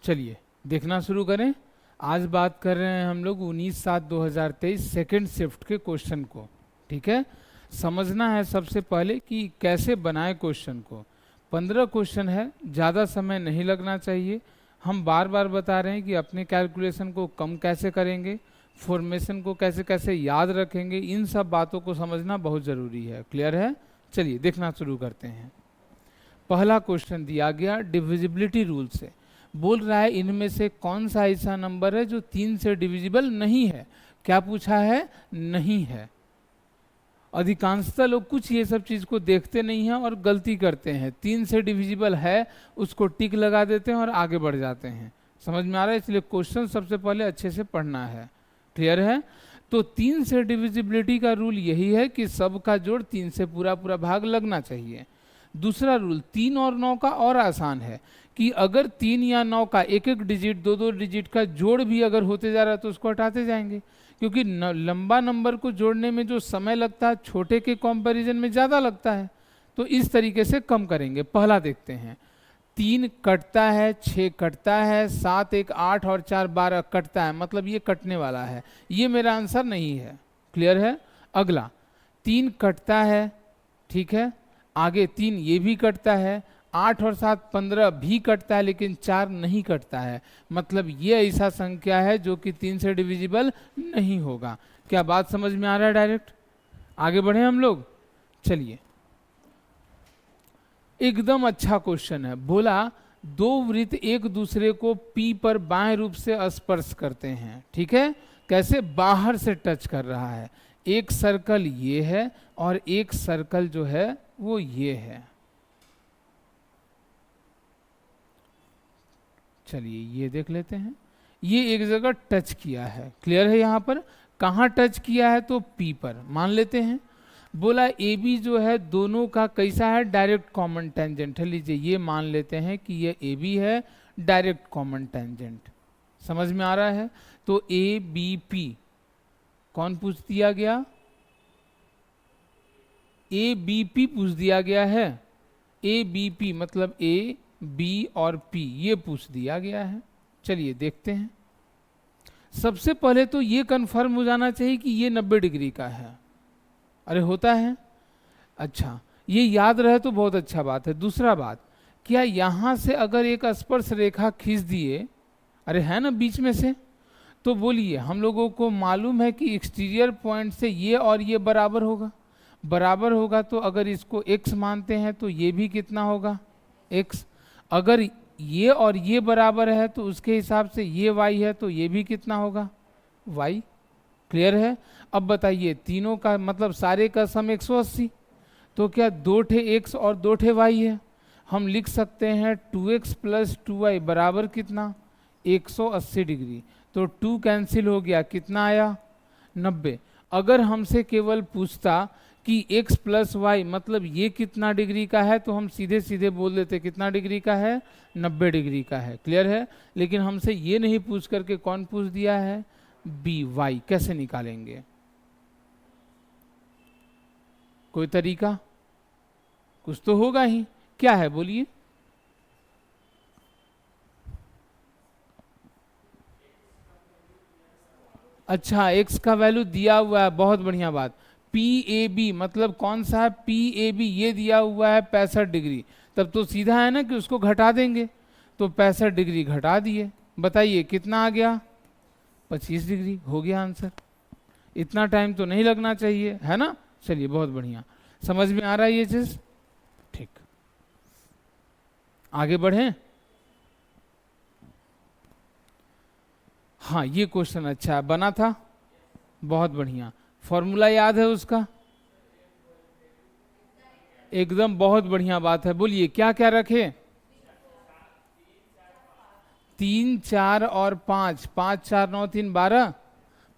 चलिए देखना शुरू करें। आज बात कर रहे हैं हम लोग 19/7/2023 सेकेंड शिफ्ट के क्वेश्चन को। ठीक है, समझना है सबसे पहले कि कैसे बनाए क्वेश्चन को। 15 क्वेश्चन है, ज़्यादा समय नहीं लगना चाहिए। हम बार बार बता रहे हैं कि अपने कैलकुलेशन को कम कैसे करेंगे, फॉर्मेशन को कैसे कैसे याद रखेंगे, इन सब बातों को समझना बहुत ज़रूरी है। क्लियर है? चलिए देखना शुरू करते हैं। पहला क्वेश्चन दिया गया डिविजिबिलिटी रूल से, बोल रहा है इनमें से कौन सा ऐसा नंबर है जो 3 से डिविजिबल नहीं है। क्या पूछा है? नहीं है। अधिकांशतः लोग कुछ ये सब चीज़ को देखते नहीं हैं और गलती करते हैं। 3 से डिविजिबल है उसको टिक लगा देते हैं और आगे बढ़ जाते हैं। समझ में आ रहा है? इसलिए क्वेश्चन सबसे पहले अच्छे से पढ़ना है। क्लियर है? तो 3 से डिविजिबिलिटी का रूल यही है कि सबका जोड़ 3 से पूरा पूरा भाग लगना चाहिए। दूसरा रूल 3 और 9 का और आसान है कि अगर 3 या 9 का एक एक डिजिट, दो दो डिजिट का जोड़ भी अगर होते जा रहा है तो उसको हटाते जाएंगे, क्योंकि लंबा नंबर को जोड़ने में जो समय लगता है छोटे के कंपैरिजन में ज़्यादा लगता है। तो इस तरीके से कम करेंगे। पहला देखते हैं। 3 कटता है, 6 कटता है, 7 1 8 और 4 12 कटता है, मतलब ये कटने वाला है। ये मेरा आंसर नहीं है। क्लियर है? अगला 3 कटता है, ठीक है, आगे 3 ये भी कटता है, 8 और 7 15 भी कटता है, लेकिन 4 नहीं कटता है। मतलब ये ऐसा संख्या है जो कि 3 से डिविजिबल नहीं होगा। क्या बात समझ में आ रहा है? डायरेक्ट आगे बढ़े हम लोग। चलिए, एकदम अच्छा क्वेश्चन है। बोला दो वृत्त एक दूसरे को P पर बाएं रूप से स्पर्श करते हैं। ठीक है, कैसे? बाहर से टच कर रहा है। एक सर्कल ये है और एक सर्कल जो है वो ये है। चलिए ये देख लेते हैं। ये एक जगह टच किया है। क्लियर है? यहाँ पर कहाँ टच किया है? तो P पर मान लेते हैं। बोला AB जो है दोनों का कैसा है? डायरेक्ट कॉमन टेंजेंट है। लीजिए ये मान लेते हैं कि ये AB है, डायरेक्ट कॉमन टेंजेंट। समझ में आ रहा है? तो ABP कौन पूछ दिया गया? ABP पूछ दिया गया है। ABP मतलब A B और P ये पूछ दिया गया है। चलिए देखते हैं। सबसे पहले तो ये कंफर्म हो जाना चाहिए कि ये 90 डिग्री का है। अरे होता है? अच्छा, ये याद रहे तो बहुत अच्छा बात है। दूसरा बात, क्या यहाँ से अगर एक स्पर्श रेखा खींच दिए, अरे है ना बीच में से, तो बोलिए हम लोगों को मालूम है कि एक्सटीरियर पॉइंट से ये और ये बराबर होगा। बराबर होगा तो अगर इसको x मानते हैं तो ये भी कितना होगा? x। अगर ये और ये बराबर है तो उसके हिसाब से ये y है तो ये भी कितना होगा? y। क्लियर है? अब बताइए तीनों का मतलब सारे का सम 180, तो क्या 2 ठे x और 2 ठे y है? हम लिख सकते हैं 2x + 2y बराबर कितना? 180 डिग्री। तो 2 कैंसिल हो गया, कितना आया? 90। अगर हमसे केवल पूछता कि x + y मतलब ये कितना डिग्री का है, तो हम सीधे सीधे बोल देते कितना डिग्री का है? 90 डिग्री का है। क्लियर है? लेकिन हमसे ये नहीं पूछ करके कौन पूछ दिया है? b y। कैसे निकालेंगे? कोई तरीका? कुछ तो होगा ही। क्या है बोलिए? अच्छा, x का वैल्यू दिया हुआ है, बहुत बढ़िया बात। PAB मतलब कौन सा है? PAB ये दिया हुआ है 65 डिग्री। तब तो सीधा है ना कि उसको घटा देंगे। तो 65 डिग्री घटा दिए, बताइए कितना आ गया? 25 डिग्री। हो गया आंसर। इतना टाइम तो नहीं लगना चाहिए, है ना? चलिए बहुत बढ़िया, समझ में आ रहा है ये चीज। ठीक, आगे बढ़ें। हाँ ये क्वेश्चन अच्छा बना था, बहुत बढ़िया। फॉर्मूला याद है उसका? एकदम बहुत बढ़िया बात है। बोलिए क्या क्या रखे? 3 4 और 5, 5 4 9 3 12।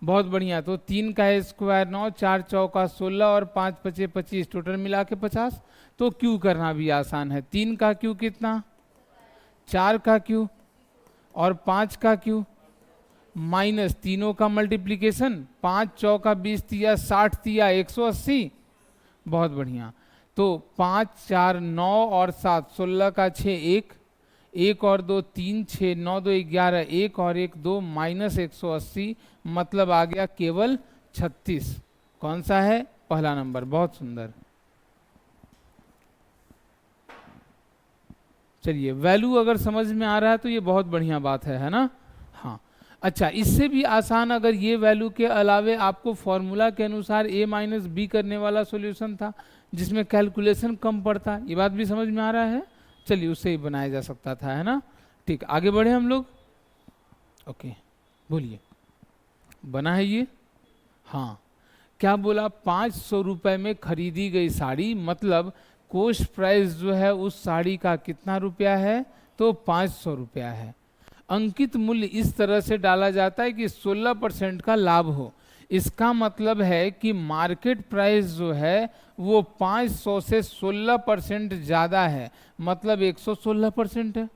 बहुत बढ़िया। तो 3 का स्क्वायर 9, 4 चौका 16 और 5 पचे 25, टोटल मिला के 50। तो क्यू करना भी आसान है। 3 का क्यू कितना? 4 का क्यू और 5 का क्यू माइनस तीनों का मल्टीप्लीकेशन। 5 चौका 20 तिया 60 तिया 180। बहुत बढ़िया। तो 5 4 9 और 7 16 का 6 1, एक और दो तीन, 6, 9 2 11, एक और एक दो, -180, मतलब आ गया केवल 36। कौन सा है? पहला नंबर। बहुत सुंदर। चलिए, वैल्यू अगर समझ में आ रहा है तो ये बहुत बढ़िया बात है ना? हाँ। अच्छा, इससे भी आसान अगर ये वैल्यू के अलावे आपको फॉर्मूला के अनुसार a माइनस बी करने वाला सॉल्यूशन था जिसमें कैलकुलेशन कम पड़ता, ये बात भी समझ में आ रहा है? चलिए, उससे ही बनाया जा सकता था, है ना? ठीक, आगे बढ़े हम लोग। ओके, बोलिए, बना है ये? हाँ। क्या बोला? 500 रुपए में खरीदी गई साड़ी, मतलब कोस्ट प्राइस जो है उस साड़ी का कितना रुपया है? तो 500 रुपया है। अंकित मूल्य इस तरह से डाला जाता है कि 16% का लाभ हो। इसका मतलब है कि मार्केट प्राइस जो है वो 500 से 16% ज़्यादा है, मतलब 116% है।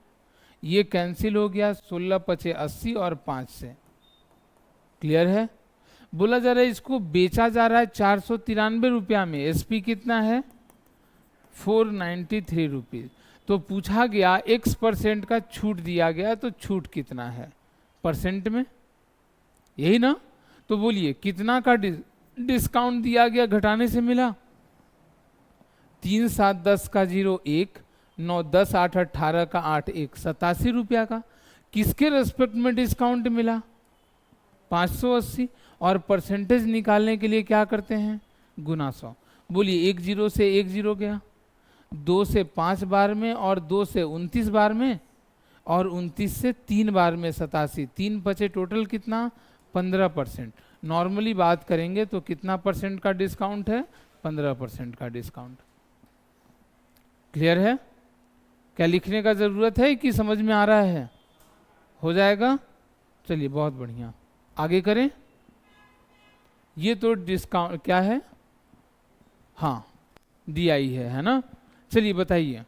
ये कैंसिल हो गया, 16 पचे 80 और 5 से। क्लियर है? बोला जा रहा है इसको बेचा जा रहा है 493 रुपया में, एसपी कितना है? 493 रुपीज। तो पूछा गया x% का छूट दिया गया, तो छूट कितना है परसेंट में? यही ना? तो बोलिए कितना का डिस्काउंट दिया गया, घटाने से मिला? 3 7 10 का 0 1, 9 10 8 18 का 8 1, 87 रुपया का। किसके रेस्पेक्ट में डिस्काउंट मिला? 580। और परसेंटेज निकालने के लिए क्या करते हैं? गुना 100। बोलिए, 1 0 से 1 0 गया, 2 से 5 बार में, और 2 से 29 बार में, और 29 से 3 बार में 87। 3 बचे, टोटल कितना? 15%। नॉर्मली बात करेंगे तो कितना परसेंट का डिस्काउंट है? 15% का डिस्काउंट। क्लियर है? क्या लिखने का जरूरत है कि समझ में आ रहा है? हो जाएगा? चलिए, बहुत बढ़िया, आगे करें। ये तो डिस्काउंट क्या है? हाँ, DI है ना? चलिए बताइए।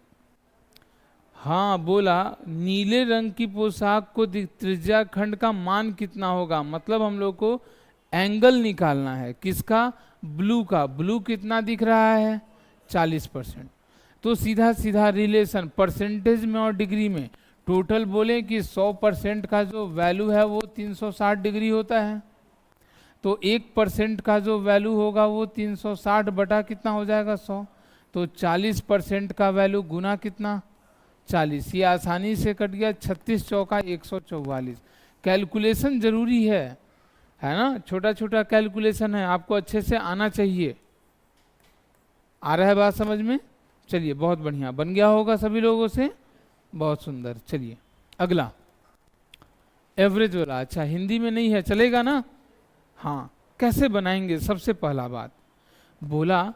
हाँ, बोला नीले रंग की पोशाक को त्रिज्या खंड का मान कितना होगा, मतलब हम लोग को एंगल निकालना है। किसका? ब्लू का। ब्लू कितना दिख रहा है? 40%। तो सीधा सीधा रिलेशन परसेंटेज में और डिग्री में, टोटल बोले कि 100% का जो वैल्यू है वो 360 डिग्री होता है, तो 1% का जो वैल्यू होगा वो 360 बटा कितना हो जाएगा? 100। तो 40% का वैल्यू गुना कितना? 40। ये आसानी से कट गया, 36 चौका 144। कैलकुलेशन जरूरी है ना? छोटा छोटा कैलकुलेशन है, आपको अच्छे से आना चाहिए। आ रहा है बात समझ में? चलिए, बहुत बढ़िया, बन गया होगा सभी लोगों से। बहुत सुंदर। चलिए अगला, एवरेज वाला। अच्छा, हिंदी में नहीं है, चलेगा ना? हाँ, कैसे बनाएंगे? सबसे पहला बात बोला,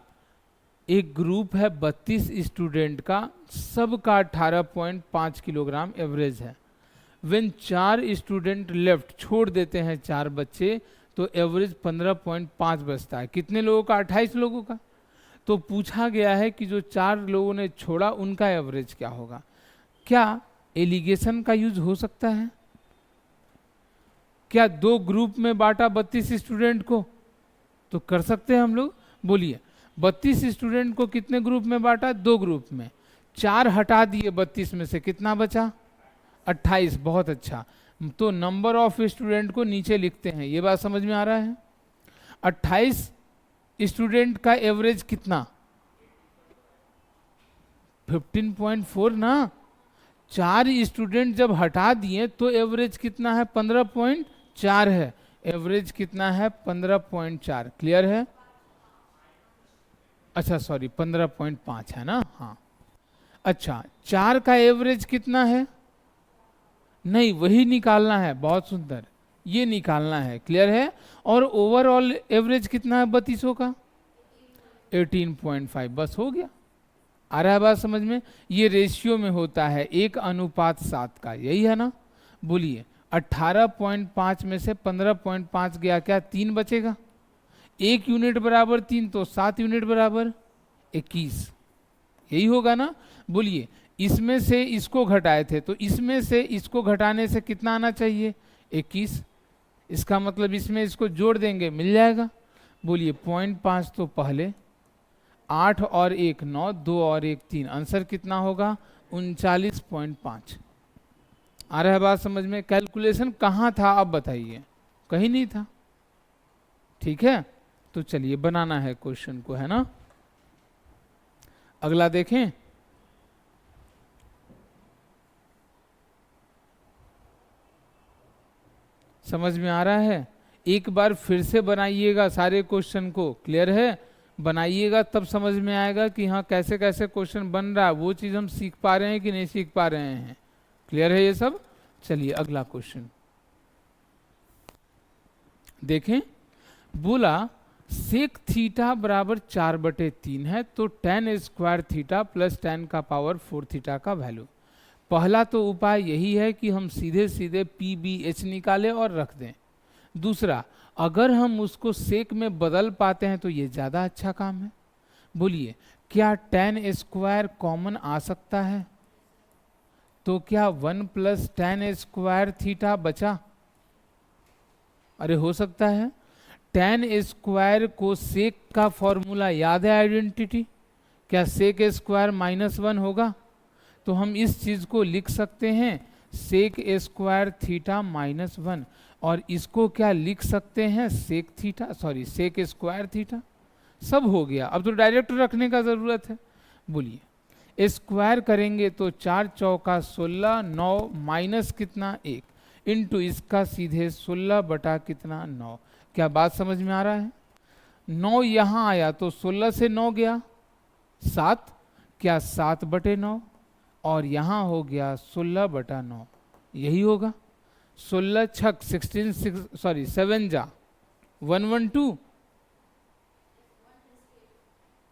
एक ग्रुप है 32 स्टूडेंट का, सबका 18.5 किलोग्राम एवरेज है। व्हेन 4 स्टूडेंट लेफ्ट, छोड़ देते हैं 4 बच्चे, तो एवरेज 15.5 बचता है। कितने लोगों का? 28 लोगों का। तो पूछा गया है कि जो 4 लोगों ने छोड़ा उनका एवरेज क्या होगा। क्या एलिगेशन का यूज हो सकता है? क्या 2 ग्रुप में बांटा 32 स्टूडेंट को? तो कर सकते हैं हम लोग। बोलिए, 32 स्टूडेंट को कितने ग्रुप में बांटा? 2 ग्रुप में। 4 हटा दिए 32 में से, कितना बचा? 28। बहुत अच्छा। तो नंबर ऑफ स्टूडेंट को नीचे लिखते हैं। ये बात समझ में आ रहा है? 28 स्टूडेंट का एवरेज कितना? 15.4 ना। 4 स्टूडेंट जब हटा दिए तो एवरेज कितना है? 15.4 है। एवरेज कितना है? 15.4। क्लियर है? अच्छा सॉरी, 15.5 है ना? हाँ। अच्छा, 4 का एवरेज कितना है? नहीं, वही निकालना है। बहुत सुंदर, ये निकालना है। क्लियर है? और ओवरऑल एवरेज कितना है 32 का? 18.5। बस हो गया। आ रहा है बात समझ में? ये रेशियो में होता है 1:7 का, यही है ना? बोलिए, 18.5 में से 15.5 गया, क्या 3 बचेगा? 1 यूनिट बराबर 3, तो 7 यूनिट बराबर 21। यही होगा ना? बोलिए, इसमें से इसको घटाए थे, तो इसमें से इसको घटाने से कितना आना चाहिए? 21। इसका मतलब इसमें इसको जोड़ देंगे, मिल जाएगा। बोलिए, 0.5 तो पहले, 8 और 1 9, 2 और 1 3, आंसर कितना होगा? 39.5। आ रहा है बात समझ में? कैलकुलेशन कहाँ था अब बताइए, कहीं नहीं था। ठीक है, तो चलिए बनाना है क्वेश्चन को, है ना। अगला देखें। समझ में आ रहा है? एक बार फिर से बनाइएगा सारे क्वेश्चन को, क्लियर है? बनाइएगा तब समझ में आएगा कि हाँ कैसे कैसे क्वेश्चन बन रहा है, वो चीज हम सीख पा रहे हैं कि नहीं सीख पा रहे हैं। क्लियर है ये सब? चलिए अगला क्वेश्चन देखें। बोला सेक थीटा बराबर 4/3 है, तो टेन स्क्वायर थीटा प्लस 10 का पावर 4 थीटा का वैल्यू। पहला तो उपाय यही है कि हम सीधे सीधे पी बी एच निकालें और रख दें। दूसरा, अगर हम उसको सेक में बदल पाते हैं तो ये ज़्यादा अच्छा काम है। बोलिए, क्या टेन स्क्वायर कॉमन आ सकता है? तो क्या 1 + tan स्क्वायर थीटा बचा? अरे हो सकता है। टेन स्क्वायर को सेक का फॉर्मूला याद है, आइडेंटिटी? क्या सेक स्क्वायर -1 होगा? तो हम इस चीज को लिख सकते हैं सेक स्क्वायर थीटा -1, और इसको क्या लिख सकते हैं sec theta, sorry sec square theta. सब हो गया, अब तो डायरेक्ट रखने का जरूरत है। बोलिए, स्क्वायर करेंगे तो 4 चौका 16, 9 माइनस कितना 1, इंटू इसका सीधे 16 बटा कितना 9। क्या बात समझ में आ रहा है? 9 यहाँ आया तो 16 से 9 गया 7, क्या 7/9, और यहाँ हो गया 16/9, यही होगा। 16 छक 16 सॉरी 7 जा 112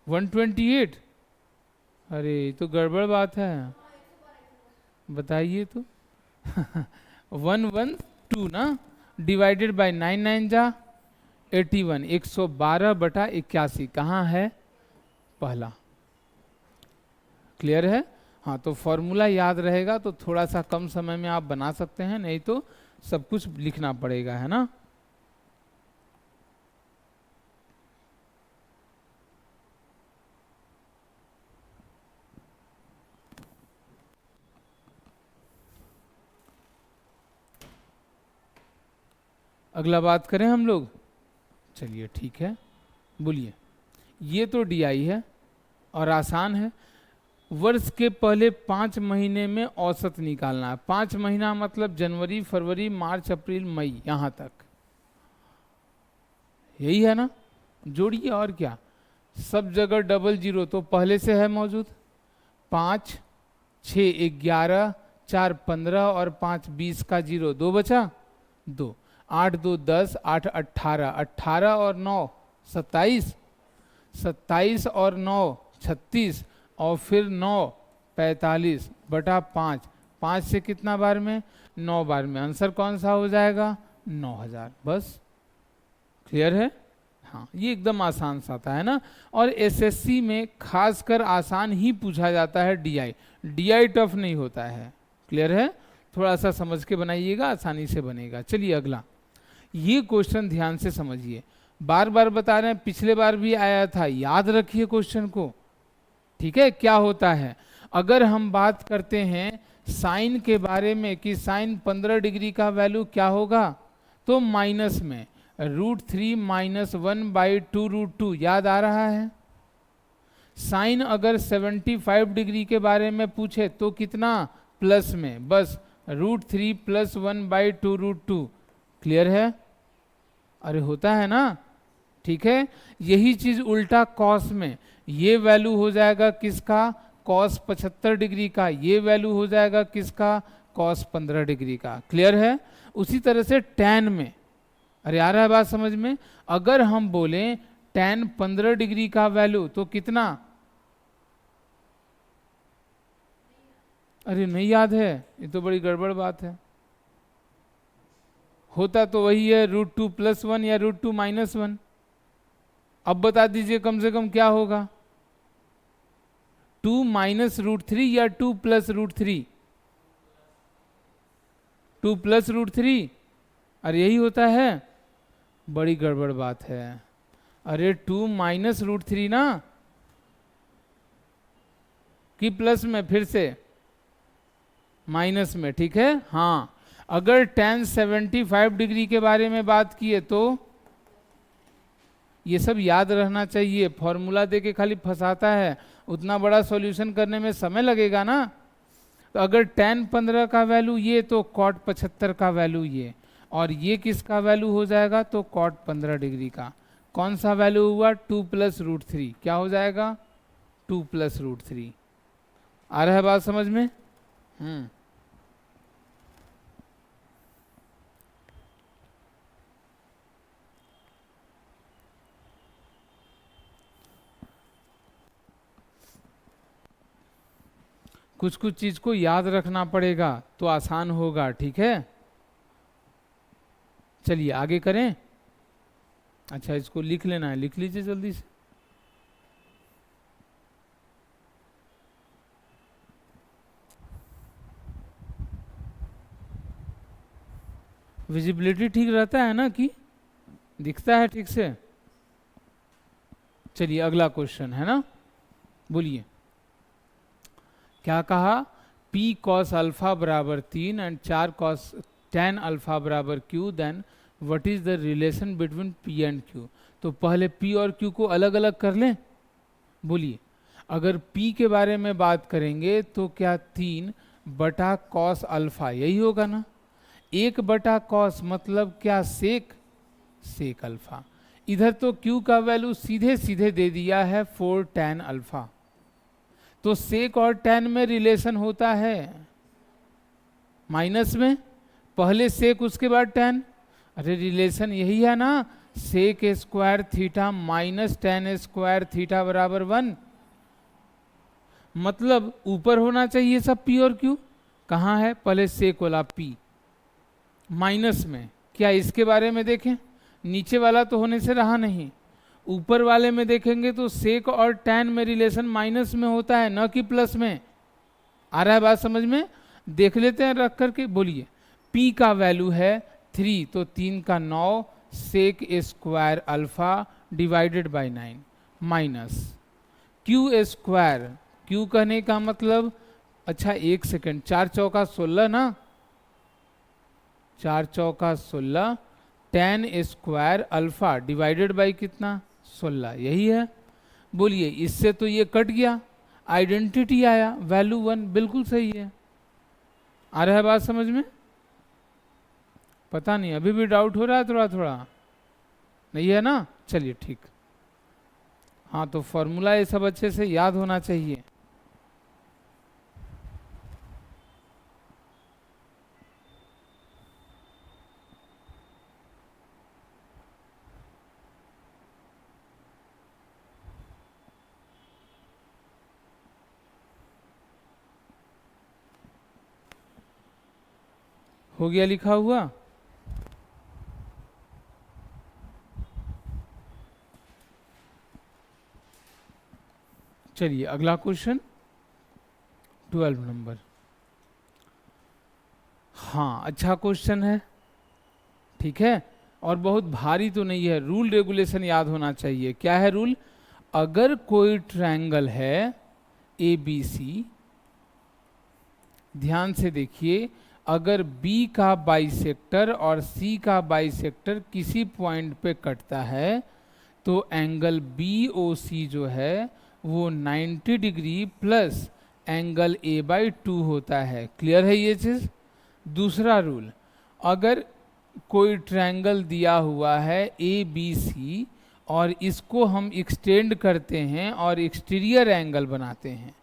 128। अरे तो गड़बड़ बात है, बताइए तो। 112 ना, डिवाइडेड बाय 9 9 जा 81, 112/81 कहाँ है? पहला। क्लियर है? हाँ, तो फॉर्मूला याद रहेगा तो थोड़ा सा कम समय में आप बना सकते हैं, नहीं तो सब कुछ लिखना पड़ेगा, है ना। अगला बात करें हम लोग। चलिए ठीक है, बोलिए। ये तो डी आई है और आसान है। वर्ष के पहले 5 महीने में औसत निकालना है। 5 महीना मतलब जनवरी फरवरी मार्च अप्रैल मई, यहाँ तक। यही है ना, जोड़िए और क्या। सब जगह डबल जीरो तो पहले से है मौजूद। 5 6 11 4 15 और 5 20 का जीरो 2 बचा 2, 8 2 10 8 18, 18 और 9 27, 27 और 9 36, और फिर 9 45/5, 5 से कितना बार में? 9 बार में। आंसर कौन सा हो जाएगा? 9000। बस, क्लियर है? हाँ, ये एकदम आसान सा था, है ना। और एसएससी में खासकर आसान ही पूछा जाता है डीआई, डीआई टफ नहीं होता है। क्लियर है? थोड़ा सा समझ के बनाइएगा, आसानी से बनेगा। चलिए अगला, ये क्वेश्चन ध्यान से समझिए। बार बार बता रहे हैं, पिछले बार भी आया था, याद रखिए क्वेश्चन को। ठीक है? क्या होता है, अगर हम बात करते हैं साइन के बारे में कि साइन 15 डिग्री का वैल्यू क्या होगा, तो माइनस में √3 - 1/2√2, याद आ रहा है। साइन अगर 75 डिग्री के बारे में पूछे तो कितना? प्लस में, बस √3 + 1/2√2। क्लियर है? अरे होता है ना। ठीक है, यही चीज उल्टा कॉस में, ये वैल्यू हो जाएगा किसका? कॉस 75 डिग्री का। ये वैल्यू हो जाएगा किसका? कॉस 15 डिग्री का। क्लियर है? उसी तरह से टैन में, अरे आ रहा है बात समझ में? अगर हम बोले टैन 15 डिग्री का वैल्यू तो कितना? अरे नहीं याद है, ये तो बड़ी गड़बड़ बात है। होता तो वही है √2 + 1 या √2 - 1। अब बता दीजिए कम से कम क्या होगा? 2 - √3 या 2 + √3? 2 + √3। अरे यही होता है, बड़ी गड़बड़ बात है। अरे 2 - √3 ना, कि प्लस में? फिर से माइनस में, ठीक है। हाँ, अगर tan 75 डिग्री के बारे में बात किए तो ये सब याद रहना चाहिए। फॉर्मूला दे के खाली फंसाता है, उतना बड़ा सॉल्यूशन करने में समय लगेगा ना। तो अगर tan 15 का वैल्यू ये, तो cot 75 का वैल्यू ये, और ये किसका वैल्यू हो जाएगा, तो cot 15 डिग्री का। कौन सा वैल्यू हुआ, 2 + √3, क्या हो जाएगा, 2 + √3। आ रहा है बात समझ में? कुछ कुछ चीज को याद रखना पड़ेगा तो आसान होगा, ठीक है। चलिए आगे करें। अच्छा, इसको लिख लेना है, लिख लीजिए जल्दी से। विजिबिलिटी ठीक रहता है ना, कि दिखता है ठीक से? चलिए अगला क्वेश्चन है ना, बोलिए क्या कहा। P cos अल्फा बराबर 3 एंड 4 cos tan अल्फा बराबर Q, then what is the relation between P and Q। तो पहले P और Q को अलग अलग कर लें। बोलिए, अगर P के बारे में बात करेंगे तो क्या 3 बटा cos अल्फा, यही होगा ना। 1 बटा cos मतलब क्या, सेक अल्फा। इधर तो Q का वैल्यू सीधे सीधे दे दिया है 4 tan अल्फा, तो सेक और tan में रिलेशन होता है माइनस में, पहले सेक उसके बाद tan। अरे रिलेशन यही है ना, sec square theta minus tan square theta बराबर 1। मतलब ऊपर होना चाहिए सब P और Q, कहाँ है, पहले सेक वाला P माइनस में। क्या इसके बारे में देखें, नीचे वाला तो होने से रहा नहीं, ऊपर वाले में देखेंगे तो सेक और tan में रिलेशन माइनस में होता है, न कि प्लस में। आ रहा है बात समझ में? देख लेते हैं रख करके। बोलिए, P का वैल्यू है 3, तो 3 का 9 sec square alpha divided by 9 minus Q square. Q कहने का मतलब, अच्छा एक सेकेंड, 4 चौका 16 ना, 4 चौका 16 tan square alpha divided by कितना, 16, यही है। बोलिए, इससे तो ये कट गया, आइडेंटिटी आया, वैल्यू 1, बिल्कुल सही है। आ रहा है बात समझ में? पता नहीं अभी भी डाउट हो रहा है थोड़ा थोड़ा, नहीं है ना? चलिए ठीक। हाँ, तो फॉर्मूला ये सब अच्छे से याद होना चाहिए। हो गया लिखा हुआ? चलिए अगला क्वेश्चन 12 नंबर। हाँ, अच्छा क्वेश्चन है, ठीक है, और बहुत भारी तो नहीं है। रूल रेगुलेशन याद होना चाहिए। क्या है रूल? अगर कोई ट्रायंगल है ABC, ध्यान से देखिए, अगर B का बाइसेक्टर और C का बाइसेक्टर किसी पॉइंट पे कटता है तो एंगल BOC जो है वो 90 डिग्री प्लस एंगल A/2 होता है। क्लियर है ये चीज? दूसरा रूल, अगर कोई ट्रायंगल दिया हुआ है ABC और इसको हम एक्सटेंड करते हैं और एक्सटीरियर एंगल बनाते हैं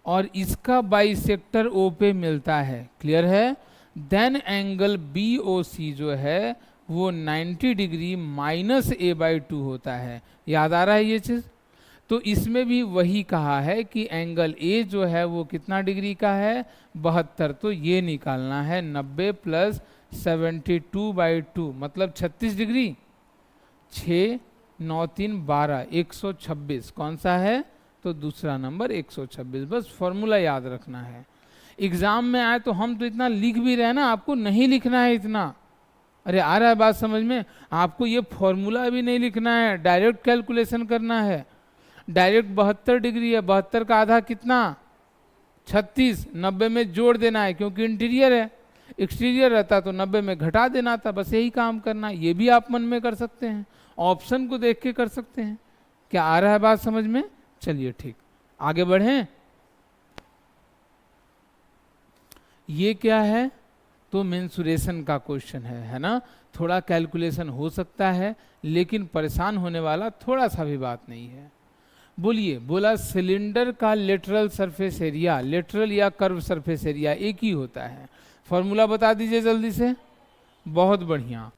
और इसका बाइसेक्टर O पे मिलता है, क्लियर है, देन एंगल BOC जो है वो 90 डिग्री माइनस A/2 होता है। याद आ रहा है ये चीज? तो इसमें भी वही कहा है कि एंगल A जो है वो कितना डिग्री का है, 72, तो ये निकालना है 90 प्लस 72/2 मतलब 36 डिग्री। 6 9 3 12, 126 कौन सा है, तो दूसरा नंबर 126। बस फॉर्मूला याद रखना है। एग्जाम में आए तो हम तो इतना लिख भी रहे हैं ना, आपको नहीं लिखना है इतना। अरे आ रहा है बात समझ में? आपको ये फॉर्मूला भी नहीं लिखना है, डायरेक्ट कैलकुलेशन करना है। डायरेक्ट 72 डिग्री है, 72 का आधा कितना, 36, 90 में जोड़ देना है क्योंकि इंटीरियर है, एक्सटीरियर रहता तो 90 में घटा देना था, बस यही काम करना। ये भी आप मन में कर सकते हैं, ऑप्शन को देख के कर सकते हैं। क्या आ रहा है बात समझ में? चलिए ठीक, आगे बढ़ें। ये क्या है? तो मेंसुरेशन का क्वेश्चन है ना। थोड़ा कैलकुलेशन हो सकता है लेकिन परेशान होने वाला थोड़ा सा भी बात नहीं है। बोलिए, बोला सिलेंडर का लेटरल सरफेस एरिया, लेटरल या कर्व सरफेस एरिया एक ही होता है। फॉर्मूला बता दीजिए जल्दी से। बहुत बढ़िया,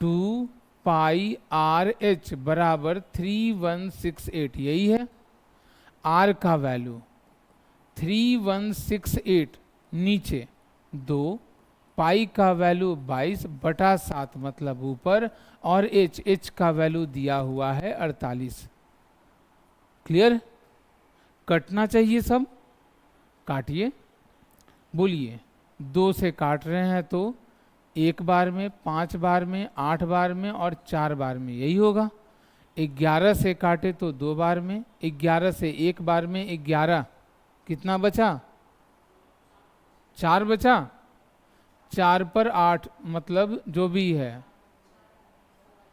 2 पाई आर एच बराबर 3168, यही है। आर का वैल्यू 3168, नीचे 2, पाई का वैल्यू 22/7 मतलब ऊपर, और एच का वैल्यू दिया हुआ है 48। क्लियर? कटना चाहिए सब, काटिए। बोलिए, 2 से काट रहे हैं तो 1 बार में, 5 बार में, 8 बार में और 4 बार में, यही होगा। 11 से काटे तो 2 बार में, 11 से 1 बार में 11, कितना बचा? 4 बचा। 4 पर 8 मतलब जो भी है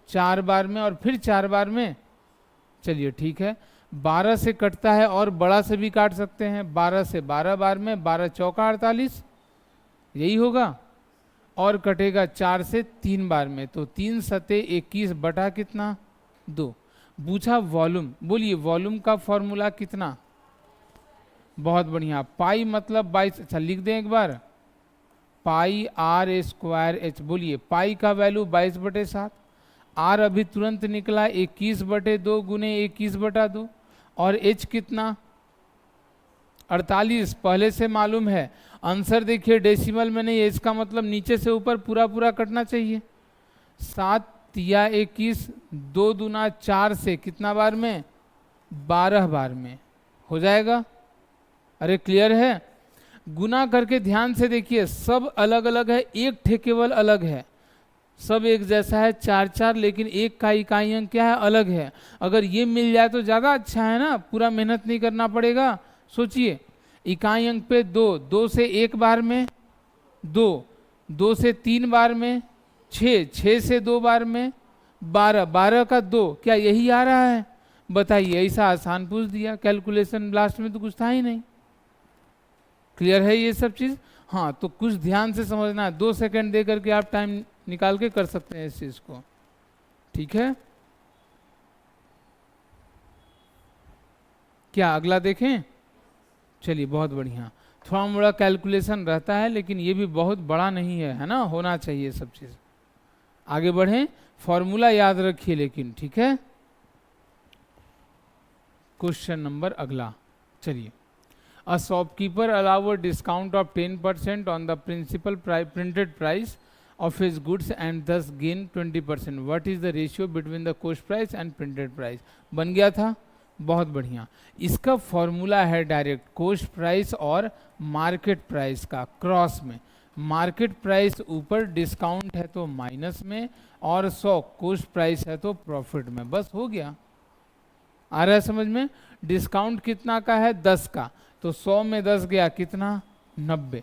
4 बार में और फिर 4 बार में। चलिए ठीक है, 12 से कटता है और बड़ा से भी काट सकते हैं, 12 से 12 बार में, 12 चौका 48, यही होगा। और कटेगा 4 से 3 बार में, तो 3 सते 21 बटा कितना? 2। पूछा वॉल्यूम, बोलिए वॉल्यूम का फॉर्मूला कितना? बहुत बढ़िया, पाई मतलब 22। अच्छा लिख दें एक बार, पाई आर स्क्वायर एच। बोलिए पाई का वैल्यू 22/7, आर अभी तुरंत निकला 21/2 गुने 21/2, और एच कितना? 48, पहले से मालूम है। आंसर देखिए डेसिमल में नहीं है, इसका मतलब नीचे से ऊपर पूरा पूरा कटना चाहिए। 7 या 21, 2 दूना 4 से कितना बार में? 12 बार में हो जाएगा। अरे क्लियर है? गुना करके ध्यान से देखिए, सब अलग अलग है, एक ठे केवल अलग है। सब एक जैसा है 4 4, लेकिन एक का इकाई अंक क्या है? अलग है। अगर ये मिल जाए तो ज़्यादा अच्छा है ना, पूरा मेहनत नहीं करना पड़ेगा। सोचिए, इकाई अंक पे 2, 2 से 1 बार में 2, 2 से 3 बार में 6, 6 से 2 बार में 12, 12 का 2, क्या यही आ रहा है? बताइए, ऐसा आसान पूछ दिया, कैलकुलेशन लास्ट में तो कुछ था ही नहीं। क्लियर है ये सब चीज़? हाँ, तो कुछ ध्यान से समझना है, 2 सेकंड दे करके आप टाइम निकाल के कर सकते हैं इस चीज़ को, ठीक है? क्या अगला देखें? चलिए बहुत बढ़िया, थोड़ा मोड़ा कैलकुलेशन रहता है लेकिन ये भी बहुत बड़ा नहीं है, है ना? होना चाहिए सब चीज़। आगे बढ़ें, फॉर्मूला याद रखिए लेकिन, ठीक है? क्वेश्चन नंबर अगला, चलिए। A shopkeeper allow a discount of 10% on the principal printed price of his goods and thus gain 20%. What is the ratio between the cost price and printed price? बन गया था, बहुत बढ़िया। इसका फॉर्मूला है direct coast price और market price का cross में। मार्केट प्राइस ऊपर, डिस्काउंट है तो माइनस में, और 100 कोस्ट प्राइस है तो प्रॉफिट में, बस हो गया। आ रहा है समझ में? डिस्काउंट कितना का है? 10 का, तो 100 में 10 गया कितना? 90।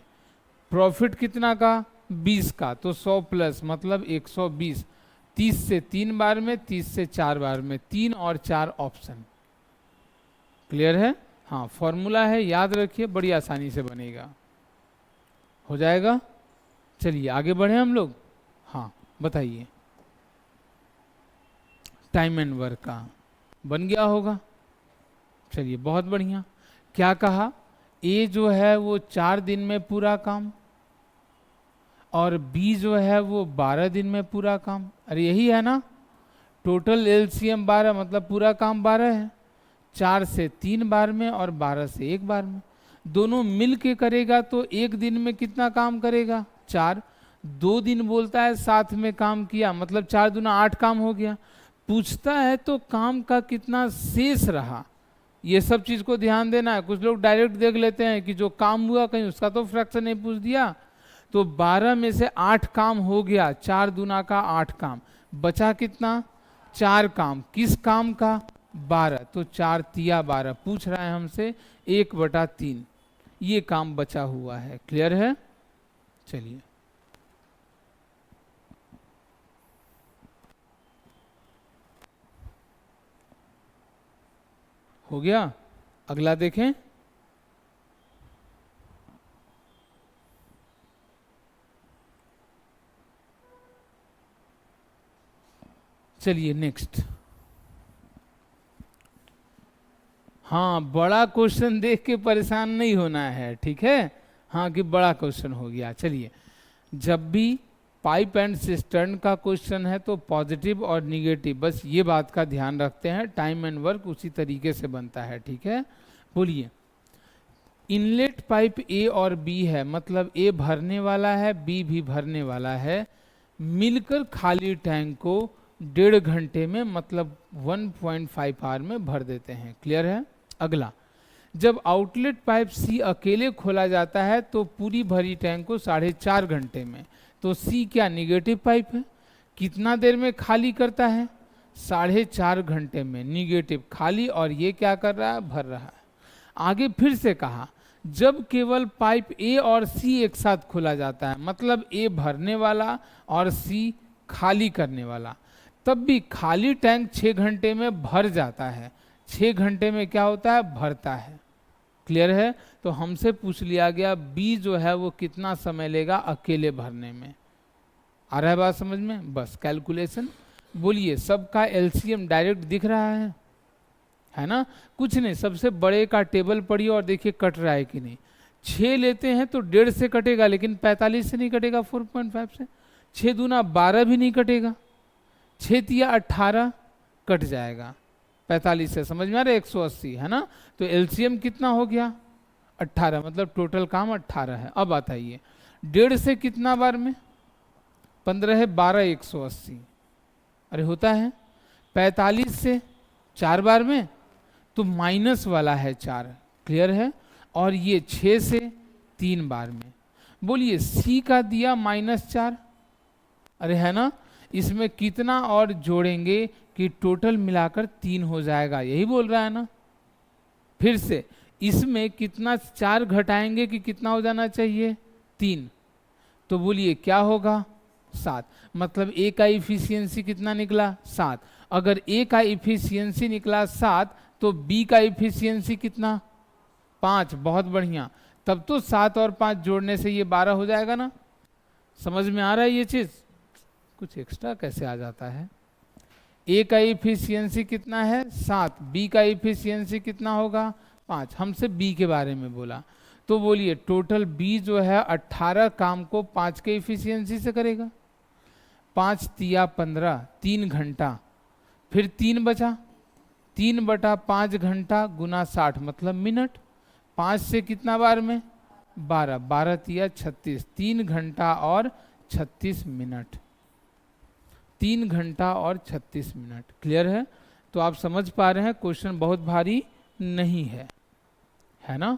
प्रॉफिट कितना का? 20 का, तो 100 प्लस मतलब 120। 30 से 3 बार में, 30 से 4 बार में, 3 और 4 ऑप्शन। क्लियर है? हाँ, फॉर्मूला है, याद रखिए, बड़ी आसानी से बनेगा, हो जाएगा। चलिए आगे बढ़े हम लोग। हाँ बताइए, टाइम एंड वर्क का बन गया होगा। चलिए बहुत बढ़िया। क्या कहा? ए जो है वो 4 दिन में पूरा काम, और बी जो है वो 12 दिन में पूरा काम। अरे यही है ना, टोटल एलसीएम 12 मतलब पूरा काम 12 है। 4 से 3 बार में और 12 से 1 बार में, दोनों मिल के करेगा तो 1 दिन में कितना काम करेगा? 4। 2 दिन बोलता है साथ में काम किया, मतलब 4 दूना 8 काम हो गया। पूछता है तो काम का कितना शेष रहा, ये सब चीज को ध्यान देना है। कुछ लोग डायरेक्ट देख लेते हैं कि जो काम हुआ कहीं उसका तो फ्रैक्शन नहीं पूछ दिया, तो 12 में से 8 काम हो गया, 4 दूना का 8 काम, बचा कितना? 4 काम। किस काम का? 12, तो 4 तिया 12। पूछ रहा है हमसे 1/3, ये काम बचा हुआ है। क्लियर है? चलिए, हो गया। अगला देखें। चलिए नेक्स्ट। हाँ, बड़ा क्वेश्चन देख के परेशान नहीं होना है, ठीक है? हाँ कि बड़ा क्वेश्चन हो गया। चलिए, जब भी पाइप एंड सिस्टर्न का क्वेश्चन है तो पॉजिटिव और निगेटिव, बस ये बात का ध्यान रखते हैं। टाइम एंड वर्क उसी तरीके से बनता है, ठीक है? बोलिए, इनलेट पाइप ए और बी है, मतलब ए भरने वाला है, बी भी भरने वाला है, मिलकर खाली टैंक को 1.5 घंटे में, मतलब 1.5 आवर में भर देते हैं। क्लियर है? अगला, जब आउटलेट पाइप सी अकेले खोला जाता है तो पूरी भरी टैंक को 4.5 घंटे में। तो सी क्या निगेटिव पाइप है? कितना देर में खाली करता है? 4.5 घंटे में निगेटिव खाली, और ये क्या कर रहा है? भर रहा है। आगे फिर से कहा, जब केवल पाइप ए और सी एक साथ खोला जाता है, मतलब ए भरने वाला और सी खाली करने वाला, तब भी खाली टैंक 6 घंटे में भर जाता है। 6 घंटे में क्या होता है? भरता है। क्लियर है? तो हमसे पूछ लिया गया बी जो है वो कितना समय लेगा अकेले भरने में। आ रहा है बात समझ में? बस कैलकुलेशन। बोलिए, सबका एलसीएम डायरेक्ट दिख रहा है ना? कुछ नहीं, सबसे बड़े का टेबल पढ़िए और देखिए कट रहा है कि नहीं। 6 लेते हैं तो 1.5 से कटेगा, लेकिन 45 से नहीं कटेगा, 4.5 से। 6 दूना 12 भी नहीं कटेगा, 6 तिया 18 कट जाएगा 45 से। समझ में आ रहा है? 180 है ना? तो एलसीएम कितना हो गया? 18, मतलब टोटल काम 18 है। अब बताइए 1.5 से कितना बार में? 15 है, 12, 180। अरे होता है। 45 से 4 बार में, तो माइनस वाला है 4। क्लियर है? और ये 6 से 3 बार में। बोलिए, सी का दिया -4। अरे है ना? इसमें कितना और जोड़ेंगे कि टोटल मिलाकर 3 हो जाएगा, यही बोल रहा है ना? फिर से इसमें कितना 4 घटाएंगे कि कितना हो जाना चाहिए? 3। तो बोलिए क्या होगा? 7। मतलब ए का इफिशियंसी कितना निकला? 7। अगर ए का इफिशियंसी निकला 7, तो बी का इफिशियंसी कितना? 5। बहुत बढ़िया। तब तो 7 और 5 जोड़ने से ये 12 हो जाएगा ना? समझ में आ रहा है ये चीज? कुछ एक्स्ट्रा कैसे आ जाता है? ए का इफिशियंसी कितना है? 7। बी का इफिशियंसी कितना होगा? 5। हमसे बी के बारे में बोला, तो बोलिए टोटल बी जो है 18 काम को 5 के इफिशियंसी से करेगा। 5 तिया 15, 3 घंटा। फिर 3 बचा, 3/5 घंटा गुना 60, मतलब मिनट। 5 से कितना बार में? 12, 12 तिया 36, 3 घंटा और 36 मिनट। 3 घंटा और 36 मिनट। क्लियर है? तो आप समझ पा रहे हैं क्वेश्चन बहुत भारी नहीं है ना?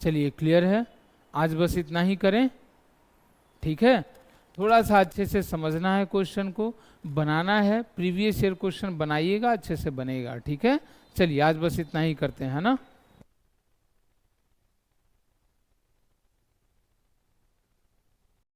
चलिए, क्लियर है? आज बस इतना ही करें, ठीक है? थोड़ा सा अच्छे से समझना है, क्वेश्चन को बनाना है। प्रीवियस ईयर क्वेश्चन बनाइएगा, अच्छे से बनेगा, ठीक है? चलिए आज बस इतना ही करते हैं, है ना?